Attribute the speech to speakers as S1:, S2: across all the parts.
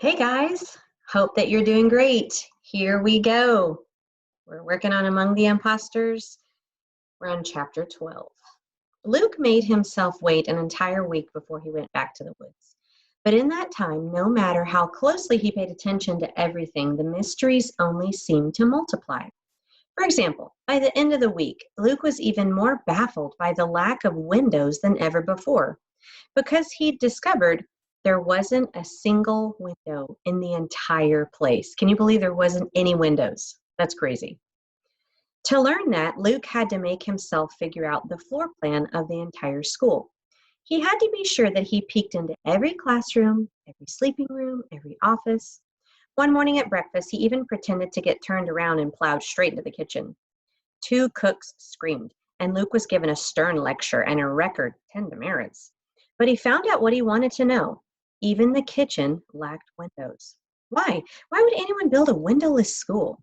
S1: Hey guys, hope that you're doing great. Here we go. We're working on Among the Imposters. We're on chapter 12. Luke made himself wait an entire week before he went back to the woods. But in that time, no matter how closely he paid attention to everything, the mysteries only seemed to multiply. For example, by the end of the week, Luke was even more baffled by the lack of windows than ever before, because he'd discovered there wasn't a single window in the entire place. Can you believe there wasn't any windows? That's crazy. To learn that, Luke had to make himself figure out the floor plan of the entire school. He had to be sure that he peeked into every classroom, every sleeping room, every office. One morning at breakfast, he even pretended to get turned around and plowed straight into the kitchen. Two cooks screamed, and Luke was given a stern lecture and a record 10 demerits. But he found out what he wanted to know. Even the kitchen lacked windows. Why? Why would anyone build a windowless school?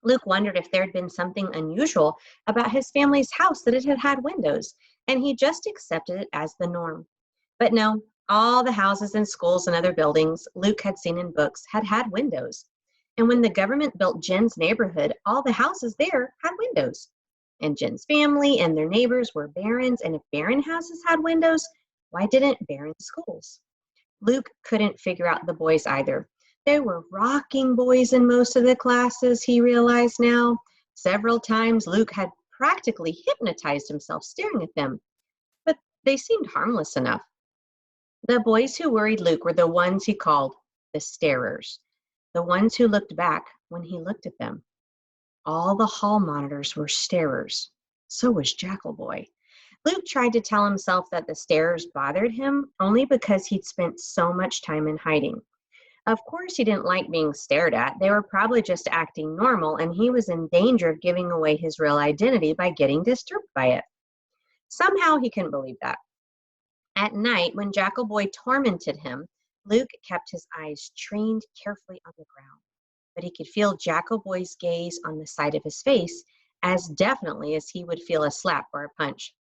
S1: Luke wondered if there had been something unusual about his family's house that it had had windows, and he just accepted it as the norm. But no, all the houses and schools and other buildings Luke had seen in books had had windows. And when the government built Jen's neighborhood, all the houses there had windows. And Jen's family and their neighbors were barons, and if barren houses had windows, why didn't barren schools? Luke couldn't figure out the boys either. They were rocking boys in most of the classes, he realized now. Several times Luke had practically hypnotized himself staring at them, but they seemed harmless enough. The boys who worried Luke were the ones he called the starers, the ones who looked back when he looked at them. All the hall monitors were starers. So was Jackal Boy. Luke tried to tell himself that the starers bothered him only because he'd spent so much time in hiding. Of course, he didn't like being stared at. They were probably just acting normal, and he was in danger of giving away his real identity by getting disturbed by it. Somehow, he couldn't believe that. At night, when Jackal Boy tormented him, Luke kept his eyes trained carefully on the ground, but he could feel Jackal Boy's gaze on the side of his face as definitely as he would feel a slap or a punch.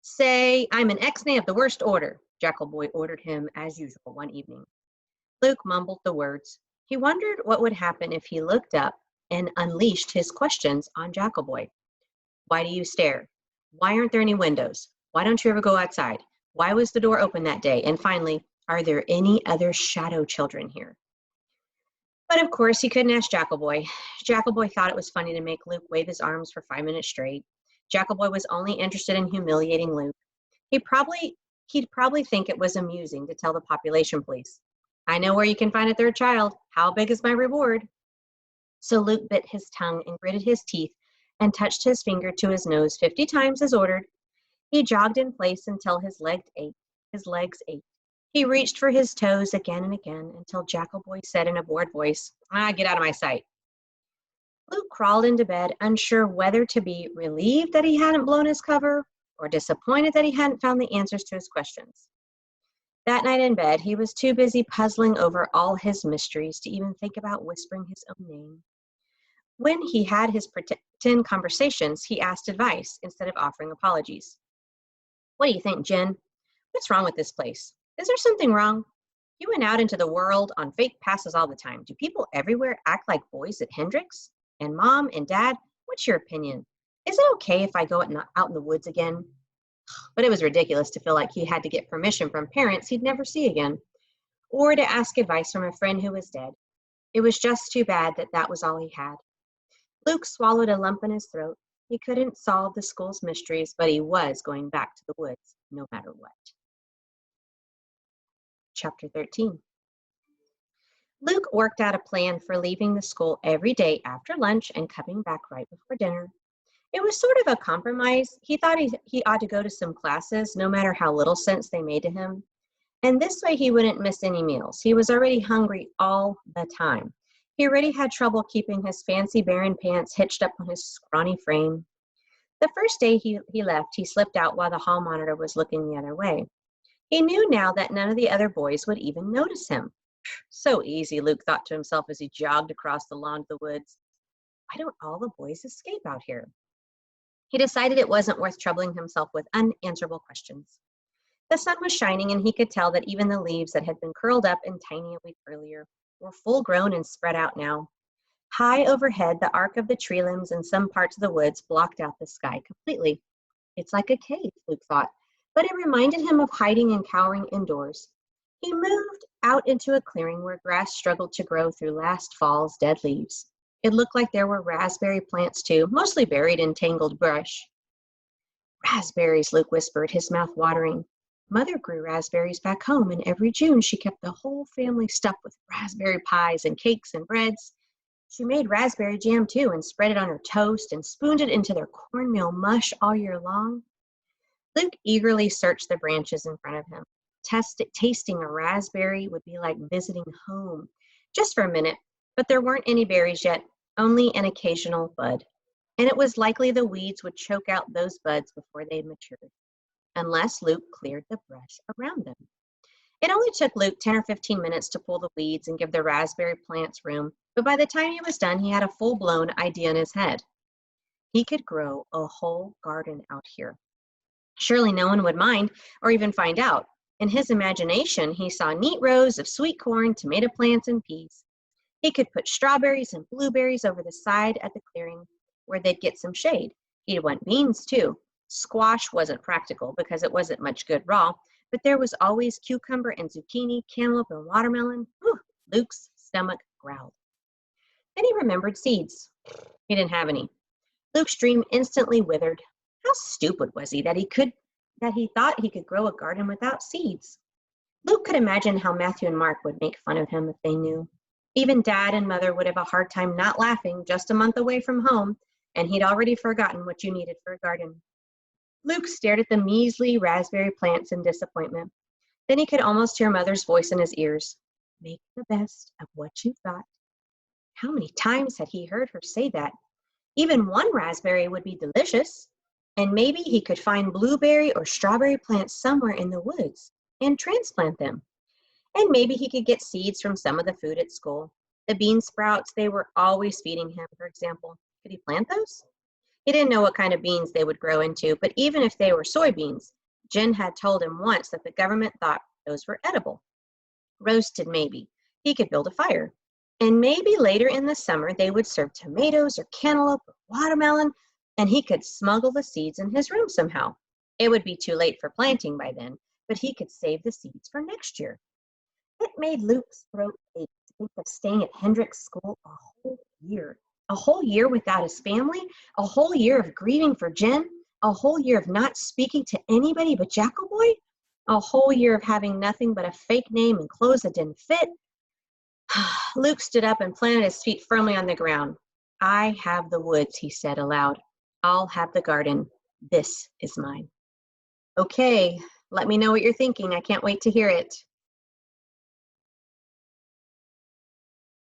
S1: "Say, I'm an ex-nay of the worst order," Jackal Boy ordered him as usual one evening. Luke mumbled the words. He wondered what would happen if he looked up and unleashed his questions on Jackal Boy. Why do you stare? Why aren't there any windows? Why don't you ever go outside? Why was the door open that day? And finally, are there any other shadow children here? But of course, he couldn't ask Jackal Boy. Jackal Boy thought it was funny to make Luke wave his arms for 5 minutes straight. Jackal Boy was only interested in humiliating Luke. He'd probably think it was amusing to tell the population police, "I know where you can find a third child. How big is my reward?" So Luke bit his tongue and gritted his teeth and touched his finger to his nose 50 times as ordered. He jogged in place until his legs ached. He reached for his toes again and again until Jackal Boy said in a bored voice, "Get out of my sight." Luke crawled into bed, unsure whether to be relieved that he hadn't blown his cover or disappointed that he hadn't found the answers to his questions. That night in bed, he was too busy puzzling over all his mysteries to even think about whispering his own name. When he had his pretend conversations, he asked advice instead of offering apologies. "What do you think, Jen? What's wrong with this place? Is there something wrong? You went out into the world on fake passes all the time. Do people everywhere act like boys at Hendrix? And Mom and Dad, what's your opinion? Is it okay if I go out in the woods again?" But it was ridiculous to feel like he had to get permission from parents he'd never see again, or to ask advice from a friend who was dead. It was just too bad that that was all he had. Luke swallowed a lump in his throat. He couldn't solve the school's mysteries, but he was going back to the woods, no matter what. Chapter 13. Luke worked out a plan for leaving the school every day after lunch and coming back right before dinner. It was sort of a compromise. He thought he ought to go to some classes, no matter how little sense they made to him. And this way he wouldn't miss any meals. He was already hungry all the time. He already had trouble keeping his fancy barren pants hitched up on his scrawny frame. The first day he left, he slipped out while the hall monitor was looking the other way. He knew now that none of the other boys would even notice him. So easy, Luke thought to himself as he jogged across the lawn to the woods. Why don't all the boys escape out here? He decided it wasn't worth troubling himself with unanswerable questions. The sun was shining, and he could tell that even the leaves that had been curled up and tiny a week earlier were full grown and spread out now. High overhead, the arc of the tree limbs and some parts of the woods blocked out the sky completely. It's like a cave, Luke thought, but it reminded him of hiding and cowering indoors. He moved out into a clearing where grass struggled to grow through last fall's dead leaves. It looked like there were raspberry plants too, mostly buried in tangled brush. Raspberries, Luke whispered, his mouth watering. Mother grew raspberries back home, and every June she kept the whole family stuffed with raspberry pies and cakes and breads. She made raspberry jam too and spread it on her toast and spooned it into their cornmeal mush all year long. Luke eagerly searched the branches in front of him. Tasting a raspberry would be like visiting home, just for a minute, but there weren't any berries yet, only an occasional bud. And it was likely the weeds would choke out those buds before they matured, unless Luke cleared the brush around them. It only took Luke 10 or 15 minutes to pull the weeds and give the raspberry plants room, but by the time he was done, he had a full-blown idea in his head. He could grow a whole garden out here. Surely no one would mind or even find out. In his imagination, he saw neat rows of sweet corn, tomato plants, and peas. He could put strawberries and blueberries over the side at the clearing where they'd get some shade. He'd want beans too. Squash wasn't practical because it wasn't much good raw, but there was always cucumber and zucchini, cantaloupe and watermelon. Whew, Luke's stomach growled. Then he remembered seeds. He didn't have any. Luke's dream instantly withered. How stupid was he that he thought he could grow a garden without seeds? Luke could imagine how Matthew and Mark would make fun of him if they knew. Even Dad and Mother would have a hard time not laughing just a month away from home, and he'd already forgotten what you needed for a garden. Luke stared at the measly raspberry plants in disappointment. Then he could almost hear Mother's voice in his ears. Make the best of what you've got. How many times had he heard her say that? Even one raspberry would be delicious, and maybe he could find blueberry or strawberry plants somewhere in the woods and transplant them. And maybe he could get seeds from some of the food at school. The bean sprouts they were always feeding him, for example. Could he plant those? He didn't know what kind of beans they would grow into, but even if they were soybeans, Jen had told him once that the government thought those were edible. Roasted, maybe. He could build a fire. And maybe later in the summer they would serve tomatoes or cantaloupe or watermelon, and he could smuggle the seeds in his room somehow. It would be too late for planting by then, but he could save the seeds for next year. It made Luke's throat ache to think of staying at Hendrick's school a whole year. A whole year without his family, a whole year of grieving for Jen, a whole year of not speaking to anybody but Jackalboy, a whole year of having nothing but a fake name and clothes that didn't fit. Luke stood up and planted his feet firmly on the ground. I have the woods, he said aloud. I'll have the garden. This is mine. Okay, let me know what you're thinking. I can't wait to hear it.